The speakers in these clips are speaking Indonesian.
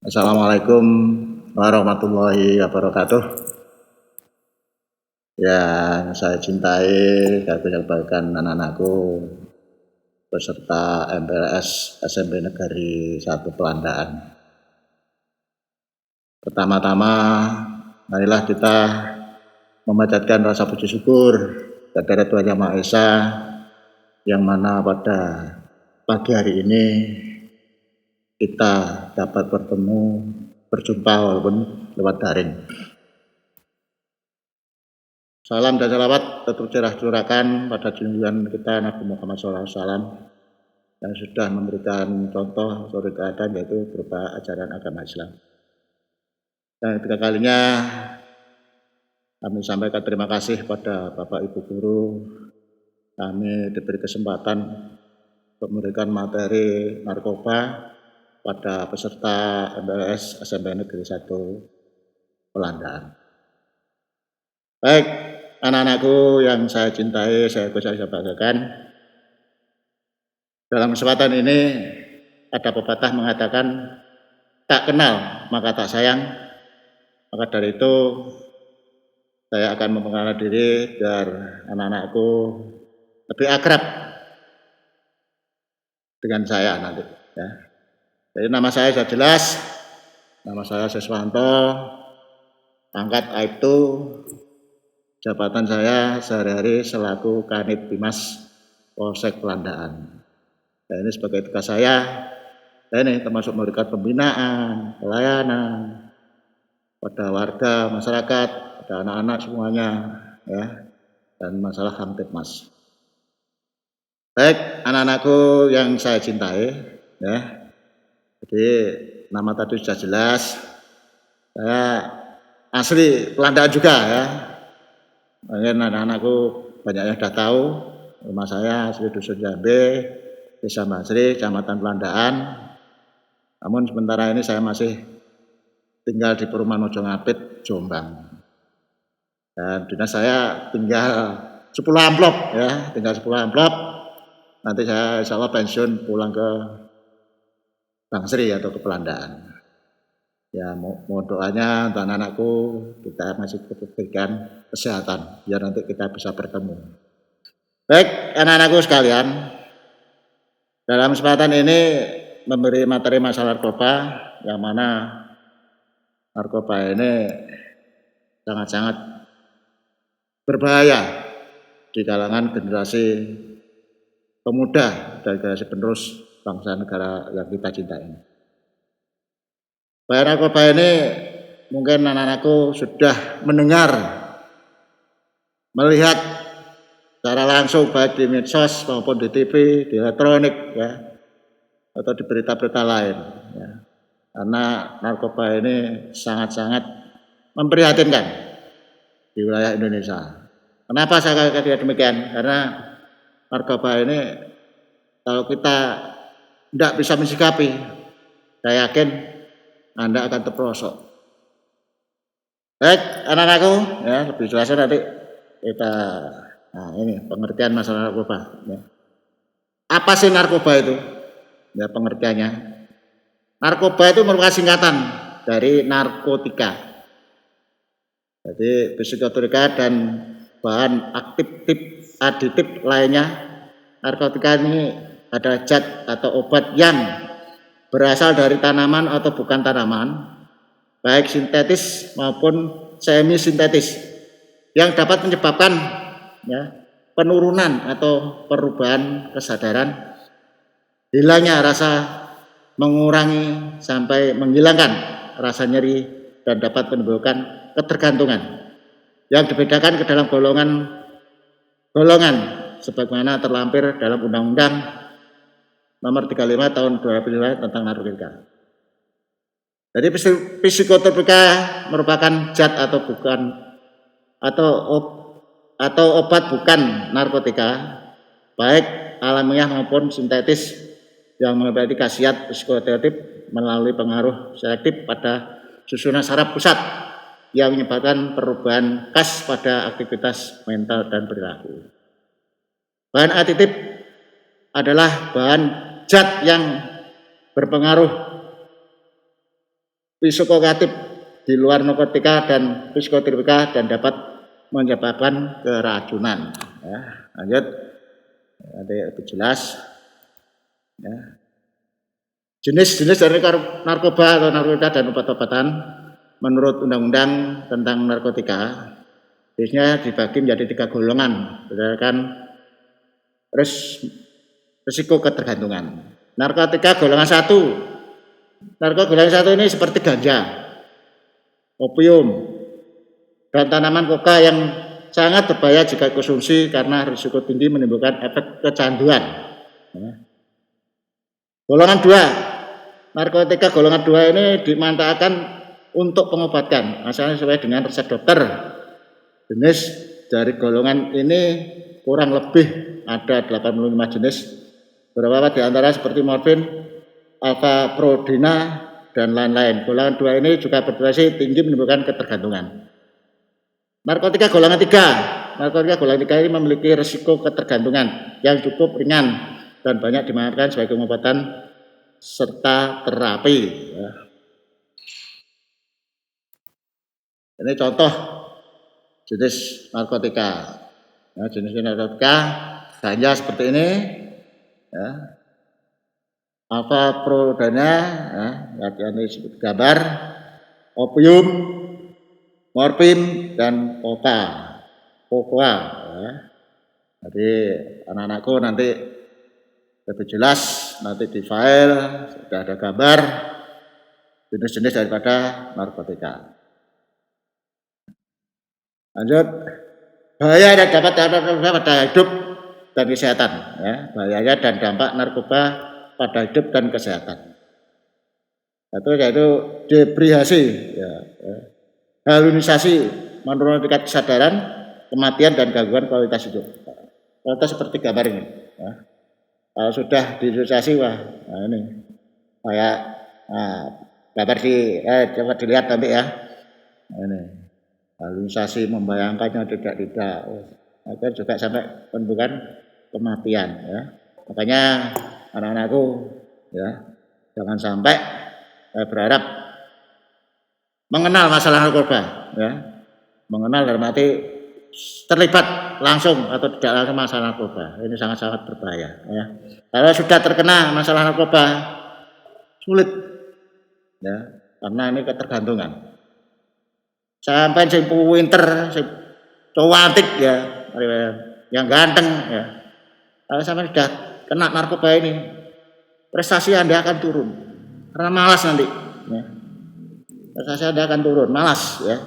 Assalamualaikum warahmatullahi wabarakatuh. Yang saya cintai, saya banggakan anak-anakku peserta MPLS SMP Negeri 1 Pelandaan. Pertama-tama, marilah kita memanjatkan rasa puji syukur kepada Tuhan Yang Maha Esa, yang mana pada pagi hari ini kita dapat berjumpa walaupun lewat daring. Salam dan salawat tetap curahkan pada junjungan kita Nabi Muhammad SAW yang sudah memberikan contoh suri teladan yaitu berupa ajaran agama Islam. Dan ketiga kalinya kami sampaikan terima kasih pada Bapak Ibu Guru. Kami diberi kesempatan untuk memberikan materi narkoba pada peserta MPLS SMP Negeri 1 Pelandaan. Baik, anak-anakku yang saya cintai, saya banggakan. Dalam kesempatan ini ada pepatah mengatakan tak kenal maka tak sayang. Maka dari itu saya akan memperkenalkan diri biar anak-anakku lebih akrab dengan saya nanti. Ya. Jadi nama saya sudah jelas, nama saya Siswanto, pangkat Aibtu, jabatan saya sehari-hari selaku Kanit Bimas Polsek Pelandaan. Nah, ini sebagai tugas saya ini termasuk memberikan pembinaan, pelayanan pada warga, masyarakat, pada anak-anak semuanya, ya, dan masalah Kamtibmas. Baik, anak-anakku yang saya cintai, ya. Jadi nama tadi sudah jelas. Saya asli Pelandaan juga, ya. Mungkin anak-anakku banyak yang sudah tahu. Rumah saya asli Dusun Jambe, Desa Basri, Kecamatan Pelandaan. Namun sementara ini saya masih tinggal di Perumahan Mojongapit, Jombang. Dan dinas saya tinggal 10 amplop, ya, tinggal 10 amplop. Nanti saya insya Allah pensiun pulang ke Bangsri atau ke Pelandaan. Ya, mohon doanya untuk anak-anakku, kita masih berikan kesehatan biar nanti kita bisa bertemu. Baik, anak-anakku sekalian, dalam kesempatan ini memberi materi masalah narkoba, yang mana narkoba ini sangat-sangat berbahaya di kalangan generasi pemuda dan generasi penerus bangsa negara yang kita cintai ini. Bahaya narkoba ini mungkin anak-anakku sudah mendengar, melihat secara langsung baik di medsos maupun di TV, di elektronik, ya, atau di berita-berita lain, ya. Karena narkoba ini sangat-sangat memprihatinkan di wilayah Indonesia. Kenapa saya katakan demikian? Karena narkoba ini kalau kita tidak bisa mensikapi, saya yakin Anda akan terperosok. Baik, anak-anakku, ya, lebih jelasnya nanti kita, nah ini pengertian masalah narkoba. Ya. Apa sih narkoba itu? Ya, pengertiannya. Narkoba itu merupakan singkatan dari narkotika. Jadi psikotropika dan bahan aktif aditif lainnya. Narkotika ini adalah zat atau obat yang berasal dari tanaman atau bukan tanaman, baik sintetis maupun semi sintetis, yang dapat menyebabkan, ya, penurunan atau perubahan kesadaran, hilangnya rasa, mengurangi sampai menghilangkan rasa nyeri, dan dapat menimbulkan ketergantungan yang dibedakan ke dalam golongan sebagaimana terlampir dalam Undang-Undang Nomor 35 Tahun 2005 tentang narkotika. Jadi psikotropika merupakan zat atau obat bukan narkotika, baik alamiah maupun sintetis, yang memiliki khasiat psikoaktif melalui pengaruh selektif pada susunan saraf pusat yang menyebabkan perubahan khas pada aktivitas mental dan perilaku. Bahan aditif adalah bahan zat yang berpengaruh psikokatif di luar narkotika dan psikotropika dan dapat menyebabkan keracunan. Ya, lanjut, ada lebih jelas. Ya. Jenis-jenis dari narkoba atau narkotika dan obat-obatan menurut Undang-Undang tentang narkotika biasanya dibagi menjadi 3 golongan berdasarkan risiko ketergantungan. Narkotika golongan 1. Narkotika golongan 1 ini seperti ganja, opium, dan tanaman koka yang sangat berbahaya jika dikonsumsi karena risiko tinggi menimbulkan efek kecanduan. Golongan 2. Narkotika golongan 2 ini dimanfaatkan untuk pengobatan, asalnya sesuai dengan resep dokter. Jenis dari golongan ini kurang lebih ada 85 jenis. Beberapa di antara seperti morfin, alfa-prodina, dan lain-lain. Golongan 2 ini juga berdurasi tinggi menimbulkan ketergantungan. Narkotika golongan 3. Narkotika golongan 3 ini memiliki risiko ketergantungan yang cukup ringan dan banyak dimanfaatkan sebagai pengobatan serta terapi. Ini contoh jenis narkotika. Ya, jenis narkotika ganja seperti ini. Ya. Alfa-prodana, ya, ini disebut gambar, opium, morfin, dan kokoa. Ya. Jadi anak-anakku nanti lebih jelas nanti di file sudah ada gambar jenis-jenis daripada narkotika. Lanjut, bahaya dan dampak pada hidup dan kesehatan. Ya, bahaya dan dampak narkoba pada hidup dan kesehatan. Yaitu depresiasi, ya, halusinasi, menurunkan tingkat kesadaran, kematian dan gangguan kualitas hidup. Contoh seperti gambar ini. Ya. Kalau sudah depresiasi, wah, nah ini kayak gambar coba dilihat nanti ya. Nah, ini halusinasi, membayangkannya tidak, agar juga sampai penurunan kematian. Ya. Makanya anak-anakku, ya, jangan sampai berharap mengenal masalah narkoba, ya, mengenal dalam arti terlibat langsung atau tidak langsung masalah narkoba. Ini sangat-sangat berbahaya. Ya. Kalau sudah terkena masalah narkoba, sulit, ya, karena ini ketergantungan. Sampai si pinter, si cantik, ya, yang ganteng, ya. Kalau sampai sudah kena narkoba ini, prestasi Anda akan turun karena malas nanti. Ya. Prestasi Anda akan turun, malas, ya.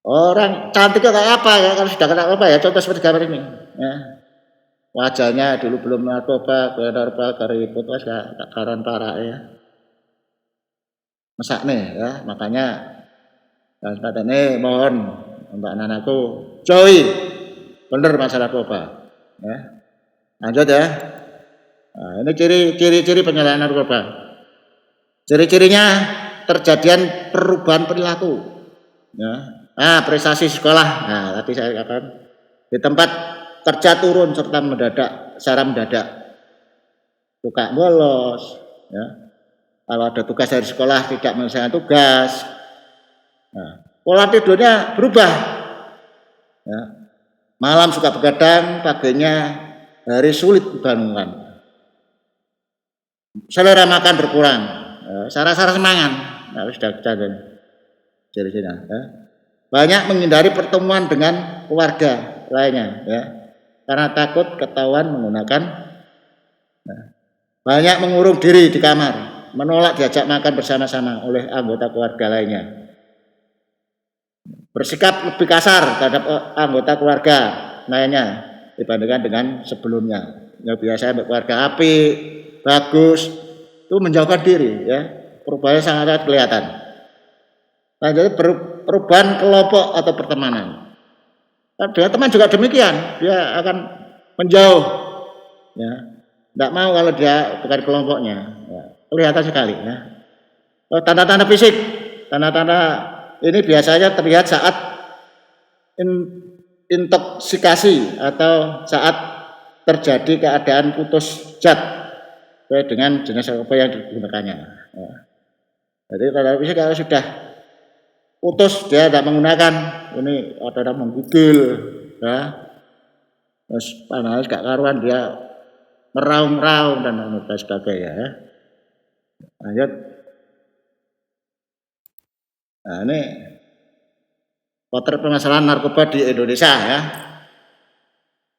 Orang cantiknya kayak apa ya kalau sudah kena narkoba, ya, contoh seperti gambar ini. Ya. Wajahnya dulu belum narkoba, keriput, karan parah, ya. Masak nih, ya, makanya ini mohon untuk anak-anakku jauhi benar masalah narkoba. Ya. Lanjut ya. Nah, ini ciri-ciri penyalahgunaan narkoba. Ciri-cirinya terjadian perubahan perilaku. Ya. Prestasi sekolah. Nah, tadi saya katakan di tempat kerja turun serta secara mendadak. Suka bolos. Ya. Kalau ada tugas dari sekolah tidak menyelesaikan tugas. Nah, pola tidurnya berubah. Ya. Malam suka begadang, paginya hari sulit dibangunkan. Selera makan berkurang, saraf-saraf semangat, sudah kejadian dari sini. Ya. Banyak menghindari pertemuan dengan keluarga lainnya, ya, karena takut ketahuan menggunakan. Ya. Banyak mengurung diri di kamar, menolak diajak makan bersama-sama oleh anggota keluarga lainnya. Bersikap lebih kasar terhadap anggota keluarga lainnya dibandingkan dengan sebelumnya. Ya, biasanya keluarga api, bagus, itu menjauhkan diri, ya. Perubahannya sangat kelihatan. Nah, jadi perubahan kelompok atau pertemanan. Dengan teman juga demikian, dia akan menjauh, ya. Tidak mau kalau dia bukan kelompoknya, ya. Kelihatan sekali, ya. Tanda-tanda fisik, tanda-tanda ini biasanya terlihat saat intoksikasi atau saat terjadi keadaan putus zat dengan jenis narkoba yang digunakannya. Ya. Jadi televisi kalau sudah putus dia tidak menggunakan, ini ada menggigil, ya, terus panas gak karuan dia meraung-raung dan sebagainya. Ya. Lanjut. Nah ini potret permasalahan narkoba di Indonesia ya.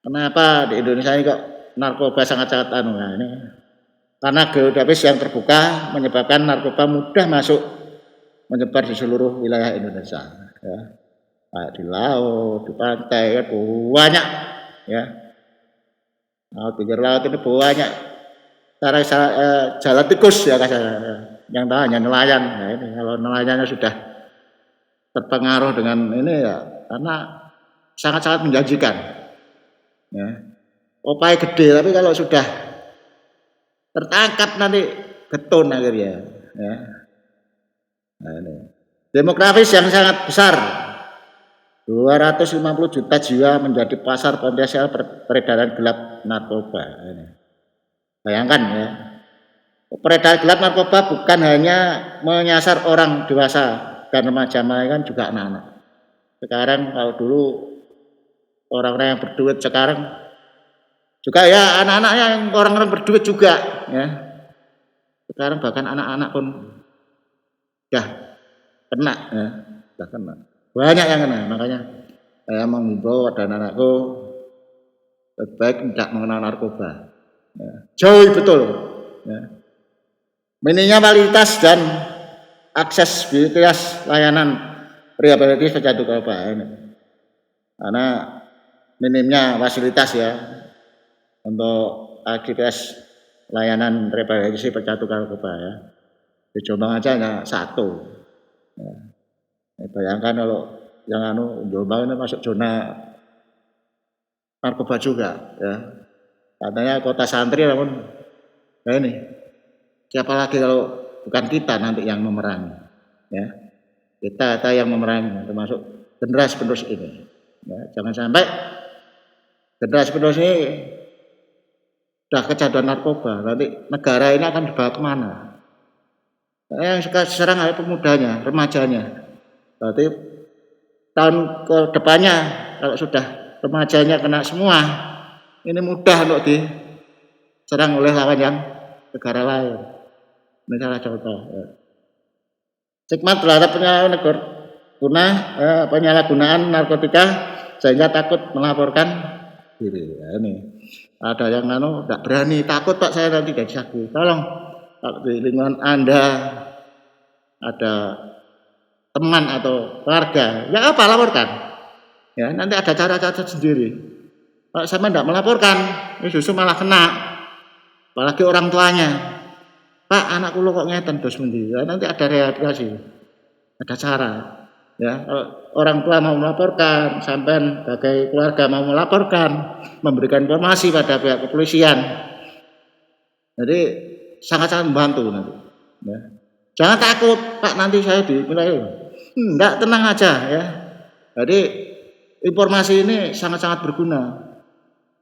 Kenapa di Indonesia ini kok narkoba sangat-sangat nah ini karena geografis yang terbuka menyebabkan narkoba mudah masuk menyebar di seluruh wilayah Indonesia ya. Kayak di laut, di pantai ya banyak ya. Laut pinggir laut ini banyak cara jalan tikus ya yang tahu hanya nelayan. Nah ini kalau nelayannya sudah terpengaruh dengan ini ya karena sangat-sangat menjanjikan ya. Opai gede tapi kalau sudah tertangkap nanti getun akhirnya ya. Nah ini demografis yang sangat besar 250 juta jiwa menjadi pasar potensial peredaran gelap narkoba ini. Bayangkan ya peredaran gelap narkoba bukan hanya menyasar orang dewasa dan remaja kan juga anak-anak. Sekarang kalau dulu orang-orang yang berduit sekarang juga ya anak-anak yang orang-orang berduit juga ya. Sekarang bahkan anak-anak pun sudah kena ya, sudah kena. Banyak yang kena, makanya saya menghimbau pada anakku lebih baik tidak mengenal narkoba. Ya. Jauh betul. Ya. Minimnya kualitas dan aksesibilitas layanan rehabilitasi pecandu narkoba ini. Karena minimnya fasilitas ya untuk aktivitas layanan rehabilitasi pecandu narkoba ya. Di Jombang aja hanya satu. Ya. Bayangkan kalau yang Jombang ini masuk zona narkoba juga ya. Katanya kota santri namun ya ini siapa lagi kalau bukan kita nanti yang memerangi ya. Kita yang memerangi termasuk generasi penerus ini ya. Jangan sampai generasi penerus ini sudah kecanduan narkoba nanti negara ini akan dibawa kemana. Yang sekarang ada pemudanya, remajanya. Berarti tahun ke depannya kalau sudah remajanya kena semua, ini mudah untuk diserang oleh lawan yang negara lain. Ini salah contoh. Ya. Stigma terhadap penyalahgunaan narkotika sehingga takut melaporkan diri. Ya, ini ada yang tidak berani, takut Pak saya nanti disaksi. Tolong kalau di lingkungan Anda ada teman atau keluarga, ya apa laporkan. Ya, nanti ada cara-cara sendiri. Kalau sama tidak melaporkan, ini justru malah kena. Apalagi orang tuanya. Pak, anakku lo kok ngeten terus mendi. Ya, nanti ada rehabilitasi. Ada cara. Ya, kalau orang tua mau melaporkan, sampai sebagai keluarga mau melaporkan, memberikan informasi pada pihak kepolisian. Jadi sangat-sangat membantu nanti. Ya. Jangan takut, Pak nanti saya dinilai. Enggak, tenang aja ya. Jadi informasi ini sangat-sangat berguna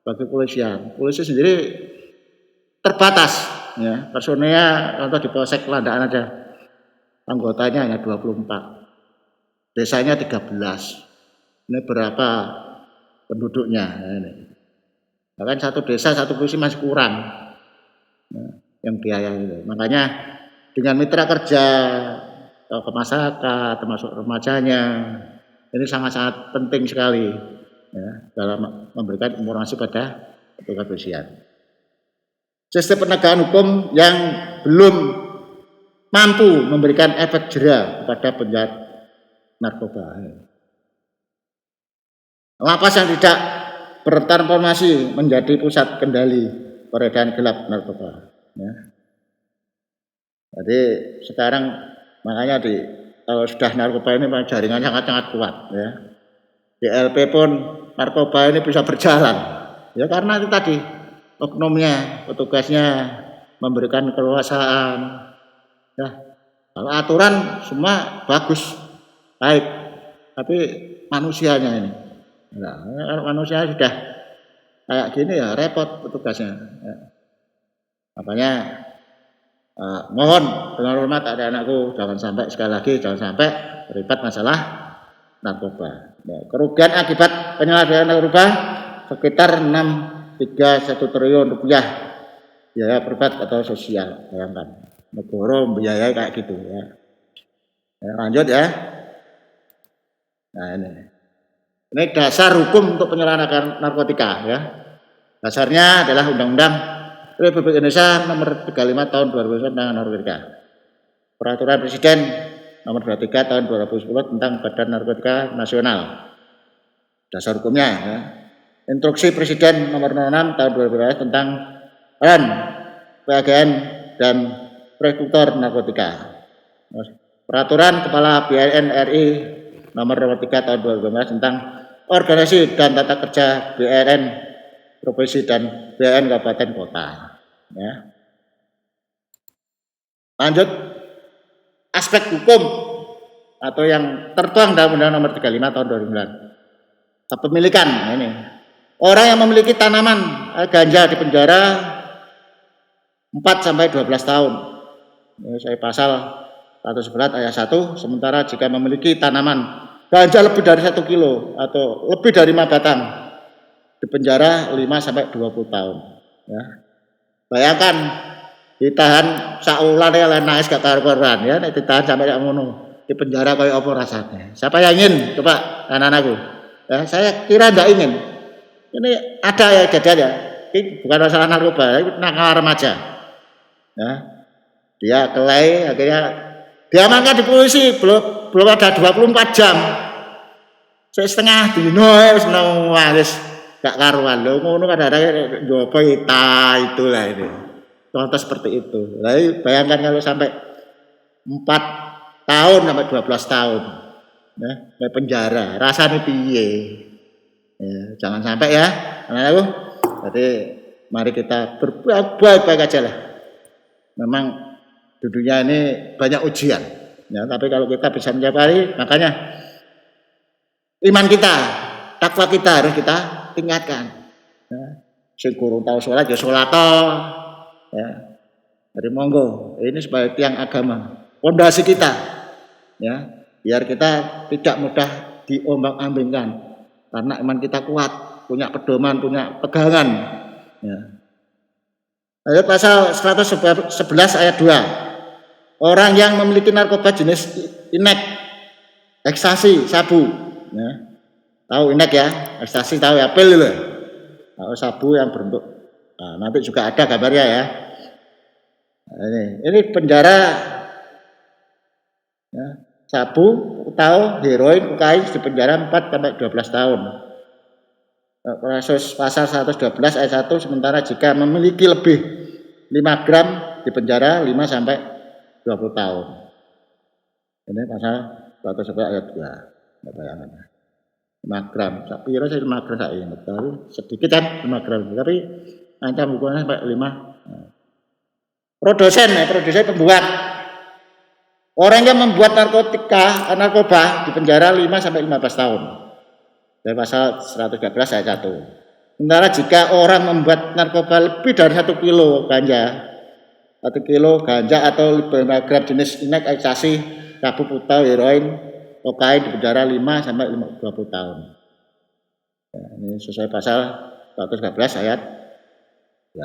bagi kepolisian. Polisi sendiri terbatas ya. Personelnya contoh di Polsek Landaan aja. Anggotanya hanya 24. Desanya 13. Ini berapa penduduknya ya ini. Bahkan satu desa satu polisi masih kurang. Ya, yang biaya itu. Makanya dengan mitra kerja ke masyarakat termasuk remajanya ini sangat-sangat penting sekali ya, dalam memberikan informasi pada petugas kepolisian. Sistem penegakan hukum yang belum mampu memberikan efek jera kepada penjahat narkoba. Lapas yang tidak bertransformasi menjadi pusat kendali peredaran gelap narkoba. Ya. Jadi sekarang makanya kalau sudah narkoba ini jaringan sangat-sangat kuat ya. Di LP pun narkoba ini bisa berjalan. Ya karena itu tadi oknumnya, petugasnya memberikan keleluasaan. Ya. Kalau aturan semua bagus, baik. Tapi manusianya ini. Nah, kalau manusia sudah kayak gini ya repot petugasnya. Ya. Makanya Mohon dengan hormat adik-anakku, jangan sampai, sekali lagi jangan sampai terlibat masalah narkoba. Nah, kerugian akibat penyalahgunaan narkoba sekitar 6,31 triliun rupiah biaya privat atau sosial. Bayangkan, negara membiayai kayak gitu ya. Lanjut ya. Nah ini dasar hukum untuk penyalahgunaan narkotika ya. Dasarnya adalah Undang-Undang Republik Indonesia Nomor 35 Tahun 2010 tentang narkotika. Peraturan Presiden Nomor 23 Tahun 2010 tentang Badan Narkotika Nasional. Dasar hukumnya ya. Instruksi Presiden Nomor 06 Tahun 2012 tentang PAGN dan Preskriptor Narkotika. Peraturan Kepala BNN RI Nomor 23 Tahun 2012 tentang organisasi dan tata kerja BNN provinsi dan BNN kabupaten kota. Ya. Lanjut, aspek hukum atau yang tertuang dalam Undang-Undang Nomor 35 Tahun 2009. Kepemilikan ini. Orang yang memiliki tanaman ganja di penjara 4 sampai 12 tahun. Ini saya pasal 111 ayat 1, sementara jika memiliki tanaman ganja lebih dari 1 kilo atau lebih dari 5 batang di penjara 5 sampai 20 tahun. Ya. Bayangkan ditahan saulan ya nangis gak karuan ya, nek ditahan sampai gak ngono. Di penjara kayak apa rasanya? Siapa yang ingin? Coba anak-anakku. Ya, saya kira enggak ingin. Ini ada ya kejadian ya. Ini bukan masalah narkoba, ini nakal remaja. Ya. Dia kelai, akhirnya diamankan di polisi, belum ada 24 jam. Setengah dino wis wis gak karuan lho, ngono kadang-kadang njopo itulah ini. Contoh seperti itu. Lah bayangkan kalau sampai 4 tahun sampai 12 tahun. Ya, di penjara, rasanya piye? Ya, jangan sampai ya, anak-anakku. Jadi mari kita berbuat baik-baik aja lah. Memang di dunia ini banyak ujian, ya, tapi kalau kita bisa mencapai, makanya iman kita, takwa kita harus kita tingkatkan. Ya, syukur tahu sholat ya sholat ya. Jadi monggo, ini sebagai tiang agama, fondasi kita, ya, biar kita tidak mudah diombang-ambingkan. Karena iman kita kuat, punya pedoman, punya pegangan. Ya. Ayat pasal 111 ayat 2. Orang yang memiliki narkoba jenis inek, ekstasi, sabu. Ya. Tahu inek ya, ekstasi tahu ya, pil loh. Tahu sabu yang berbentuk. Nah, nanti juga ada gambarnya ya. Nah, ini penjara. Ya. Sabu, tahu, heroin, kokain di penjara 4 sampai 12 tahun. Kasus pasal 112 ayat 1, sementara jika memiliki lebih 5 gram di penjara 5 sampai 20 tahun. Ini pasal 111 ayat 2. Enggak bayangkan. 5 gram. Tapi kira saya 5 gram saya ingat. Tapi sedikit kan 5 gram, tapi ancam hukumannya sampai 5. Produsen pembuat. Orang yang membuat narkoba di penjara 5 sampai 15 tahun. Dari pasal 113 ayat 1. Sementara jika orang membuat narkoba lebih dari 1 kilo ganja, 1 kilo ganja atau 5 gram jenis inek, ekstasi, sabu, putau, heroin, kokain di penjara 5 sampai 20 tahun. Ya, ini sesuai pasal 113 ayat 2.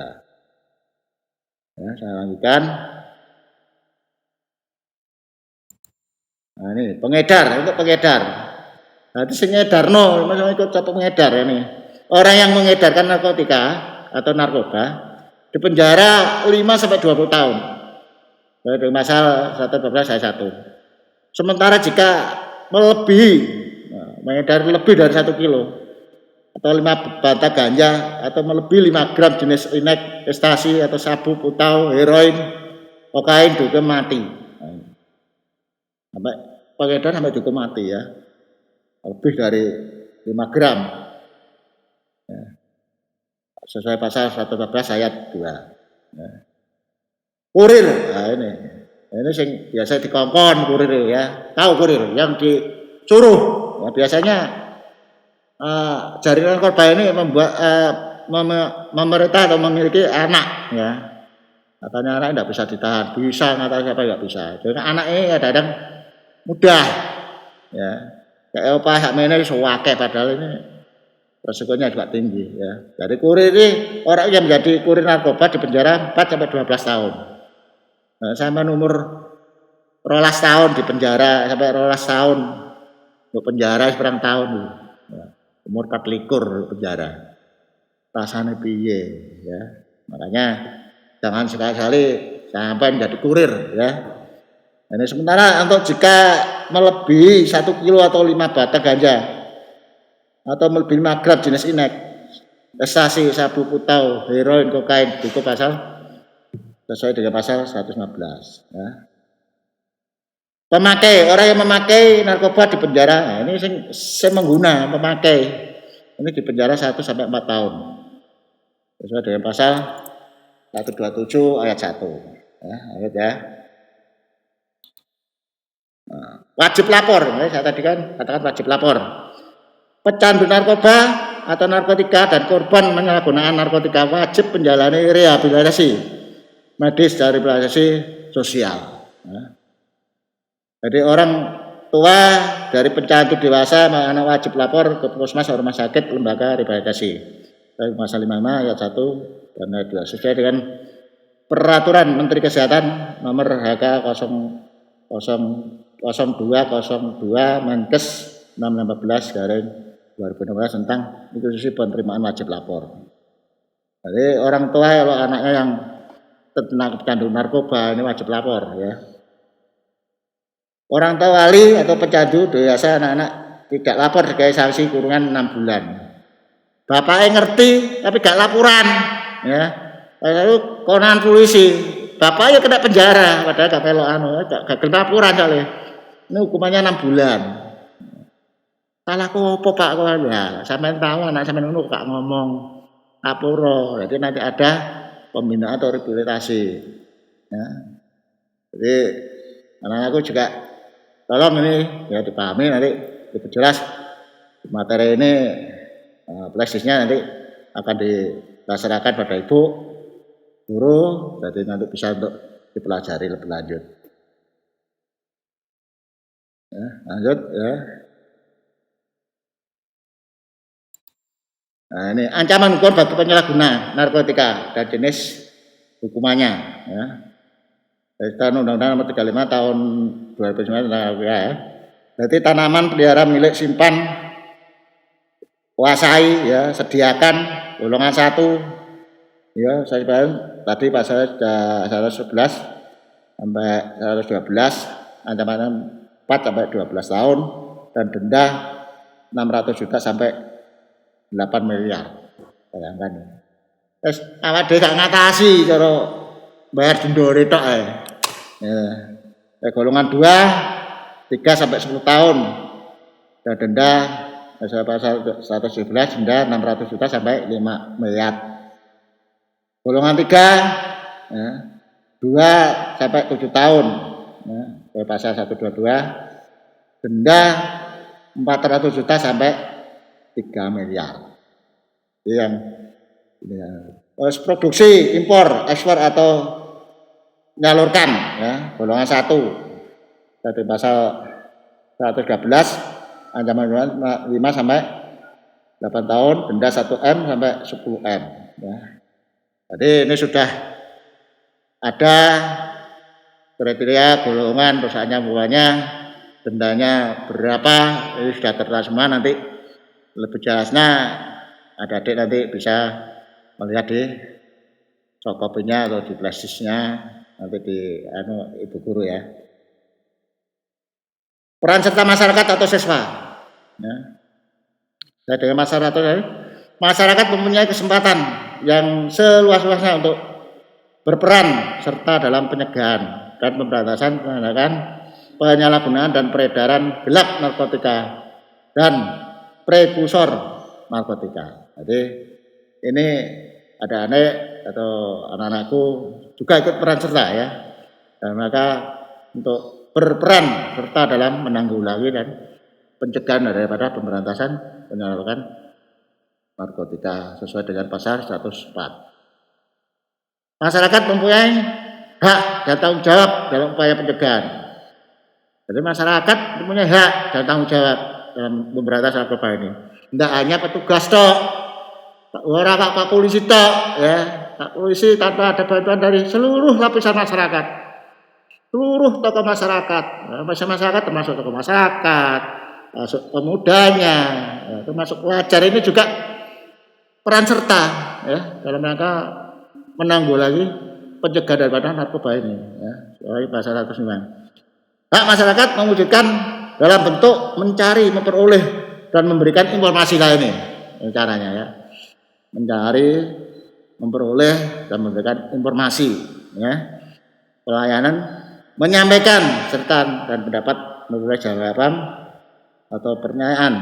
Ya, saya lanjutkan. Nah, ini pengedar, untuk pengedar. Nah, itu sengedarno, maksudnya ikut pengedar ini. Orang yang mengedarkan narkotika atau narkoba di penjara 5 sampai 20 tahun. Dari pasal 112 ayat 1. Sementara jika melebihi, mengedar lebih dari 1 kilo atau 5 batang ganja atau melebihi 5 gram jenis inek, ekstasi atau sabu, putau, heroin, kokain dihukum mati. Sampai pengedar sampai dihukum mati ya. Lebih dari 5 gram. Ya. Sesuai pasal 114 ayat 2. Ya. Kurir, nah ini yang biasa dikongkon kurir ya. Tahu kurir yang disuruh. Ya, biasanya jaringan korban ini membuat memerintah atau memiliki anak ya. Katanya anak tidak bisa ditahan, bisa ngatakan siapa nggak bisa. Jadi anaknya kadang-kadang mudah, ya. Kayak apa hak mana sewake padahal ini resikonya juga tinggi, ya. Jadi kurir ini orang yang menjadi kurir narkoba di penjara 4 sampai 12 tahun. Nah, sampai umur 12 tahun di penjara sampai 12 tahun untuk penjara seberang tahun, ya. Umur 24 penjara. Rasanya piye, ya. Makanya jangan sekali-kali sampai menjadi kurir, ya. Ini sementara untuk jika melebihi 1 kilo atau 5 batang ganja atau melebihi 5 gram jenis inek, ekstasi, sabu, putau, heroin, kokain, itu pasal sesuai dengan pasal 115. Ya. Pemakai, orang yang memakai narkoba di penjara, nah ini saya mengguna pemakai, ini di penjara 1 sampai 4 tahun. Sesuai dengan pasal 127 ayat 1. Ya, ayat ya. Nah, wajib lapor, ya, saya tadi kan katakan wajib lapor. Pecandu narkoba atau narkotika dan korban penyalahgunaan narkotika wajib menjalani rehabilitasi medis dan rehabilitasi sosial. Ya. Jadi orang tua dari pecandu dewasa anak wajib lapor ke puskesmas atau rumah sakit lembaga rehabilitasi. Pasal 55 ayat 1 dan ayat 2 sesuai dengan Peraturan Menteri Kesehatan nomor HK 0202 Menkes 615 garing 2016 tentang institusi penerimaan wajib lapor. Jadi orang tua kalau anaknya yang terkena pecandu narkoba ini wajib lapor, ya. Orang tua wali atau pecandu biasa anak-anak tidak lapor sebagai sanksi kurungan 6 bulan. Bapaknya ngerti tapi gak laporan, ya. Lalu konan polisi, bapaknya kena penjara, padahal gak melok gak kena laporan soalnya. Ini hukumannya 6 bulan. Salahku apa Pak? Ya, sampean tahu anak sampean ngono gak ngomong laporo. Jadi nanti ada pembinaan atau rehabilitasi. Ya. Jadi anak-anakku juga tolong ini ya dipahami nanti diperjelas materi ini flashdisknya nanti akan dilaksanakan pada ibu guru, jadi nanti bisa untuk dipelajari lebih lanjut. Ya, lanjut ya. Nah, ini ancaman hukum bagi penyalahguna narkotika dan jenis hukumannya. Ya. Dari Undang-Undang Nomor 35 Tahun 2009 tentang ya. Jadi tanaman pelihara milik simpan, kuasai, ya, sediakan golongan 1. Ya, saya bilang tadi pasal 111 sampai 112 ancaman 4 sampai 12 tahun dan denda 600 juta sampai 8 miliar. Bayangkan. Terus awak dhewe gak ngatasi cara bayar dendane tok ae. Ya. Golongan 2 3 sampai 10 tahun. Dan denda pasal 117 denda 600 juta sampai 5 miliar. Golongan 3 ya, 2 sampai 7 tahun. Ya, pasal 122 denda 400 juta sampai 3 miliar. Ini yang ya. Terus produksi, impor, ekspor atau menyalurkan, ya, golongan 1. Dari pasal 113 ancaman 5 sampai 8 tahun, denda 1 M sampai 10 M. Ya. Jadi ini sudah ada kriteria golongan perusahaannya buahnya, dendanya berapa, ini sudah tertera semua. Nanti lebih jelasnya adik-adik nanti bisa melihat di softcopy-nya atau di flashdisk-nya nanti di ibu guru, ya. Peran serta masyarakat atau siswa. Ya. Saya dengan masyarakat mempunyai kesempatan yang seluas-luasnya untuk berperan serta dalam pencegahan dan pemberantasan penyalahgunaan dan peredaran gelap narkotika dan prekursor narkotika. Jadi ini ada anak atau anak-anakku juga ikut peran serta, ya. Dan maka untuk berperan serta dalam menanggulangi dan pencegahan daripada pemberantasan penyalahgunaan narkotika sesuai dengan pasal 104. Masyarakat mempunyai hak dan tanggung jawab dalam upaya pencegahan. Jadi masyarakat mempunyai hak dan tanggung jawab dalam memberantas narkoba ini. Tidak hanya petugas toh, orang Pak Polisi toh, ya, Pak Polisi tanpa ada bantuan dari seluruh lapisan masyarakat, seluruh tokoh masyarakat, masyarakat termasuk tokoh masyarakat, masuk pemudanya, ya, termasuk pelajar ini juga peran serta, ya, dalam rangka menanggulangi pencegahan daripada narkoba ini, ya, sebagai pasal 109. Hak masyarakat mewujudkan dalam bentuk mencari, memperoleh dan memberikan informasi lainnya, caranya ya, mencari, memperoleh dan memberikan informasi, ya, pelayanan, menyampaikan serta dan pendapat memperoleh jawaban atau pertanyaan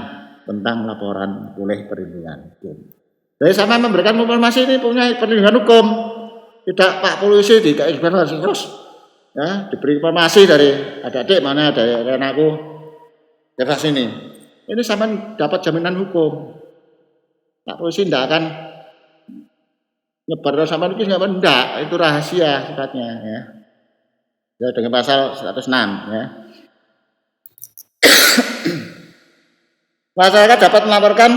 tentang laporan oleh perlindungan hukum. Jadi sama memberikan informasi ini punya perlindungan hukum. Tidak Pak Polisi di KSB harus terus, ya, diberi informasi dari adik-adik mana dari anakku daerah sini. Ini sama dapat jaminan hukum. Pak Polisi tidak akan nyebar sama itu enggak, itu rahasia sifatnya, ya. Ya dengan pasal 106, ya. Masyarakat dapat melaporkan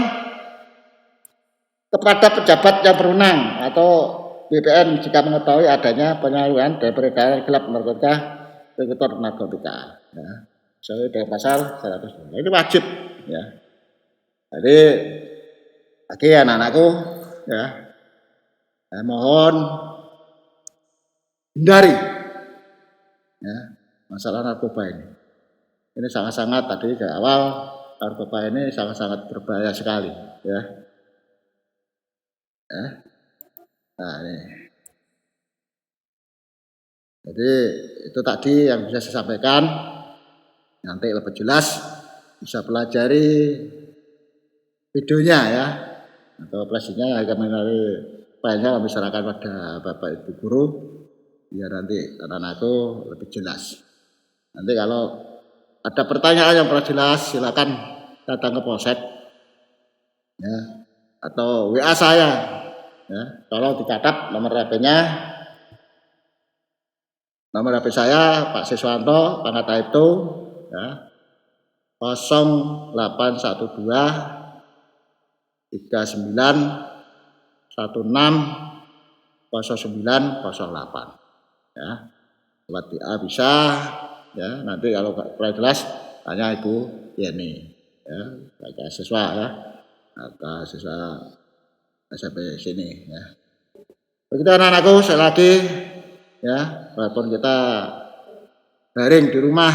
kepada pejabat yang berwenang atau BPN jika mengetahui adanya penyaluran dan peredaran gelap narkotika sektor narkotika, ya. Sesuai dengan pasal 100. Ini wajib, ya. Jadi lagi anak-anakku, ya, saya mohon hindari, ya, masalah narkoba ini. Ini sangat-sangat tadi dari awal narkoba ini sangat-sangat berbahaya sekali, ya. Ya. Nah, ini. Jadi itu tadi yang bisa saya sampaikan. Nanti lebih jelas bisa pelajari videonya, ya, atau flashingnya kami dari filenya kami serahkan pada Bapak Ibu guru biar nanti anak-anakku lebih jelas. Nanti kalau ada pertanyaan yang kurang jelas silakan datang ke Polsek, ya, atau WA saya, ya, tolong dicatat nomor HP-nya. Nomor HP saya Pak Siswanto Pangkat Aibtu, ya, 0812 39 16 0908, ya. Lewat WA bisa, ya. Nanti kalau kurang jelas tanya Ibu Yeni, ya, kakak siswa, ya, kakak siswa SMP sini, ya. Begitu anak-anakku, sekali lagi, ya, walaupun kita daring di rumah,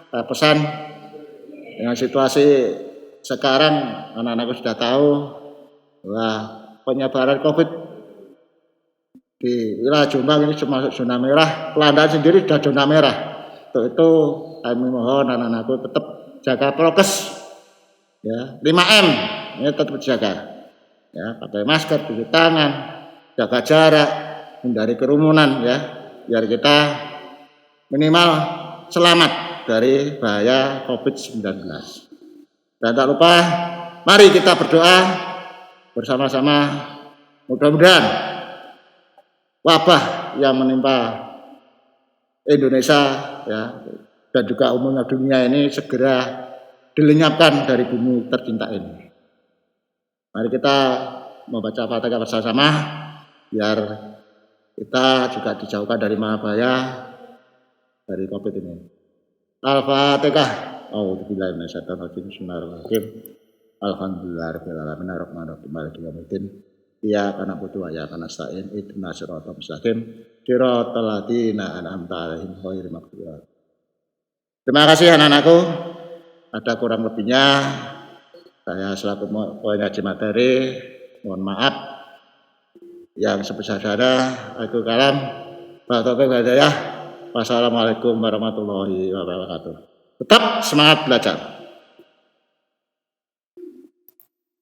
saya pesan dengan situasi sekarang anak-anakku sudah tahu bahwa penyebaran COVID di wilayah Jombang ini termasuk zona merah, Pelandaan sendiri sudah zona merah. Untuk itu kami mohon anak-anakku tetap jaga prokes, ya, 5M ini tetap dijaga, ya, pakai masker, cuci tangan, jaga jarak, hindari kerumunan, ya, biar kita minimal selamat dari bahaya COVID-19. Dan tak lupa mari kita berdoa bersama-sama, mudah-mudahan wabah yang menimpa Indonesia, ya, dan juga umumnya dunia ini segera dilenyapkan dari bumi tercinta ini. Mari kita membaca Fatihah bersama-sama biar kita juga dijauhkan dari bahaya dari COVID ini. Al-Fatihah. A'udzubillahi minasyaitonir rajim. Bismillahirrahmanirrahim. Alhamdulillahirabbil alamin arrahmanirrahim maliki yaumiddin. Iyyaka na'budu wa iyyaka nasta'in. Ihdinas siratal mustaqim. Shiratal ladzina an'amta 'alaihim ghairil maghdubi 'alaihim. Terima kasih anak-anakku. Ada kurang lebihnya saya selaku penyaji materi mohon maaf yang sebesar-besarnya. Aku kalam. Wassalamualaikum warahmatullahi wabarakatuh. Tetap semangat belajar.